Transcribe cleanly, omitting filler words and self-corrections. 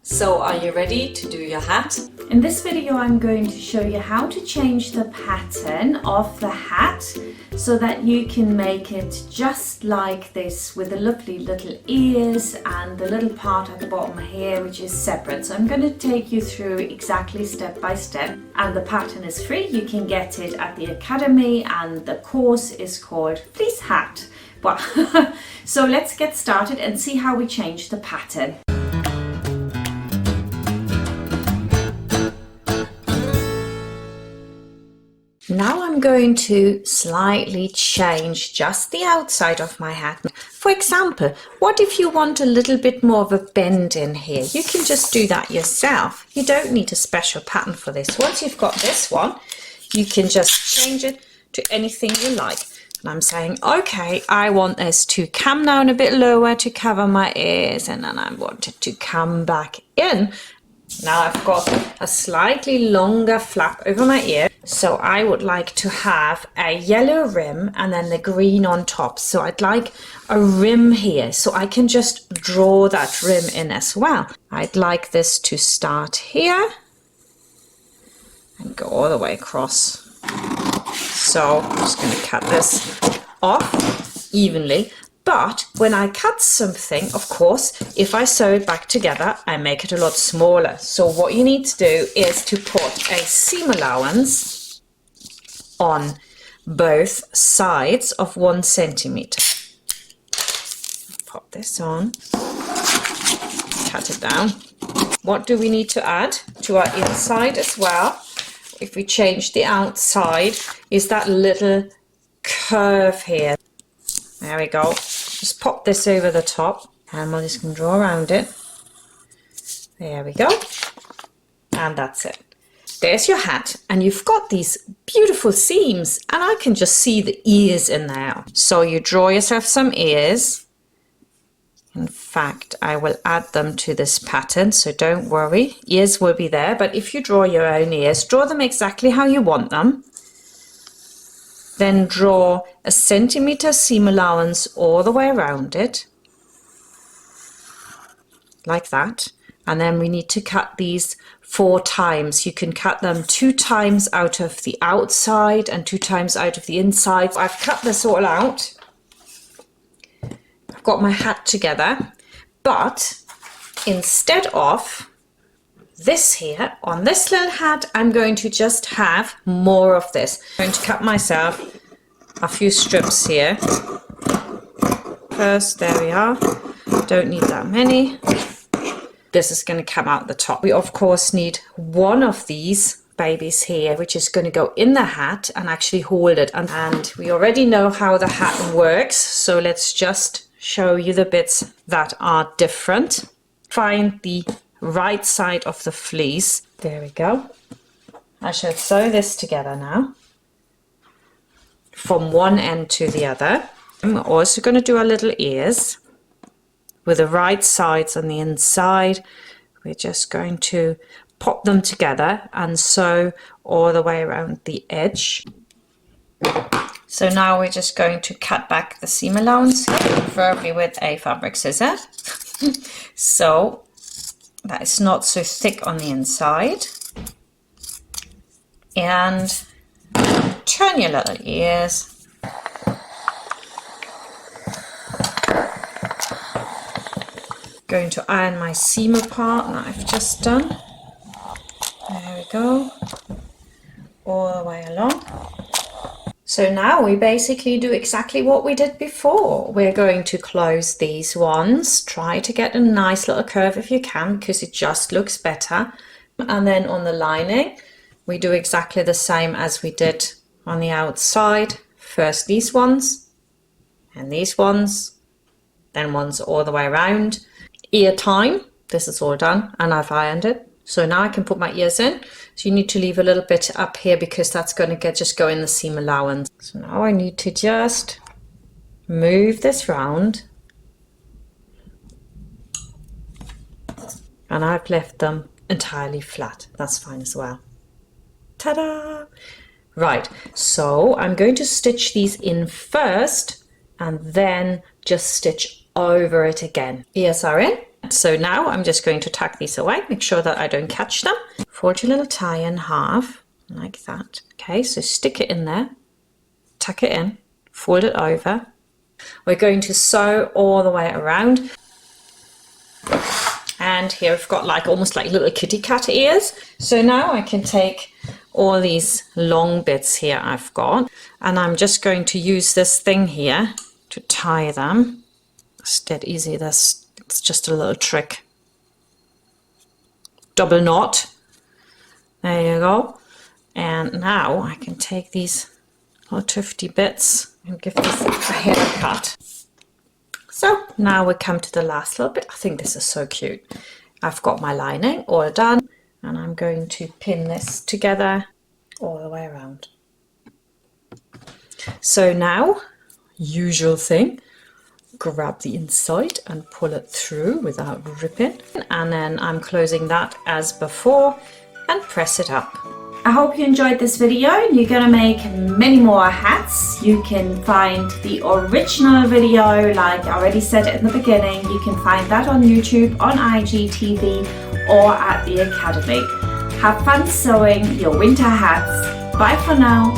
So are you ready to do your hat? In this video I'm going to show you how to change the pattern of the hat so that you can make it just like this with the lovely little ears and the little part at the bottom here which is separate. So I'm going to take you through exactly step by step, and the pattern is free. You can get it at the Academy and the course is called Fleece Hat. Well, so let's get started and see how we change the pattern. Now I'm going to slightly change just the outside of my hat. For example, what if you want a little bit more of a bend in here? You can just do that yourself. You don't need a special pattern for this. Once you've got this one, you can just change it to anything you like. And I'm saying, okay, I want this to come down a bit lower to cover my ears, and then I want it to come back in. Now I've got a slightly longer flap over my ear, so I would like to have a yellow rim and then the green on top. So I'd like a rim here, so I can just draw that rim in as well. I'd like this to start here and go all the way across. So I'm just going to cut this off evenly. But when I cut something, of course, if I sew it back together, I make it a lot smaller. So what you need to do is to put a seam allowance on both sides of 1 centimeter. Pop this on, cut it down. What do we need to add to our inside as well? If we change the outside, is that little curve here. There we go. Just pop this over the top and we're just going to draw around it. There we go. And that's it. There's your hat, and you've got these beautiful seams, and I can just see the ears in there. So you draw yourself some ears. In fact, I will add them to this pattern, so don't worry. Ears will be there, but if you draw your own ears, draw them exactly how you want them. Then draw a centimeter seam allowance all the way around it, like that. And then we need to cut these 4 times. You can cut them 2 times out of the outside and 2 times out of the inside. I've cut this all out. I've got my hat together, but instead of this here, on this little hat, I'm going to just have more of this. I'm going to cut myself a few strips here. First, there we are. Don't need that many. This is going to come out the top. We of course need one of these babies here, which is going to go in the hat and actually hold it. And we already know how the hat works, so let's just show you the bits that are different. Find the right side of the fleece. There we go. I shall sew this together now from one end to the other. I'm also going to do our little ears with the right sides on the inside. We're just going to pop them together and sew all the way around the edge. So now we're just going to cut back the seam allowance, preferably with a fabric scissor. So that it's not so thick on the inside. And turn your little ears. Going to iron my seam apart that I've just done. There we go. All the way along. So now we basically do exactly what we did before. We're going to close these ones. Try to get a nice little curve if you can, because it just looks better. And then on the lining, we do exactly the same as we did on the outside. First these ones, and these ones, then ones all the way around. Ear time, this is all done, and I've ironed it. So now I can put my ears in. So you need to leave a little bit up here because that's going to just go in the seam allowance. So now I need to just move this round. And I've left them entirely flat. That's fine as well. Ta-da! Right, so I'm going to stitch these in first and then just stitch over it again. Ears are in, So now I'm just going to tuck these away, make sure that I don't catch them. Fold your little tie in half, like that. Okay, so stick it in there, tuck it in, fold it over. We're going to sew all the way around. And here I've got like almost like little kitty cat ears. So now I can take all these long bits here I've got, and I'm just going to use this thing here to tie them. It's dead easy, it's just a little trick. Double knot. There you go. And now I can take these little tufty bits and give this a haircut. So now we come to the last little bit. I think this is so cute. I've got my lining all done, and I'm going to pin this together all the way around. So now, usual thing, grab the inside and pull it through without ripping, and then I'm closing that as before and press it up. I hope you enjoyed this video. You're gonna make many more hats. You can find the original video, like I already said in the beginning. You can find that on YouTube, on IGTV, or at the Academy. Have fun sewing your winter hats. Bye for now.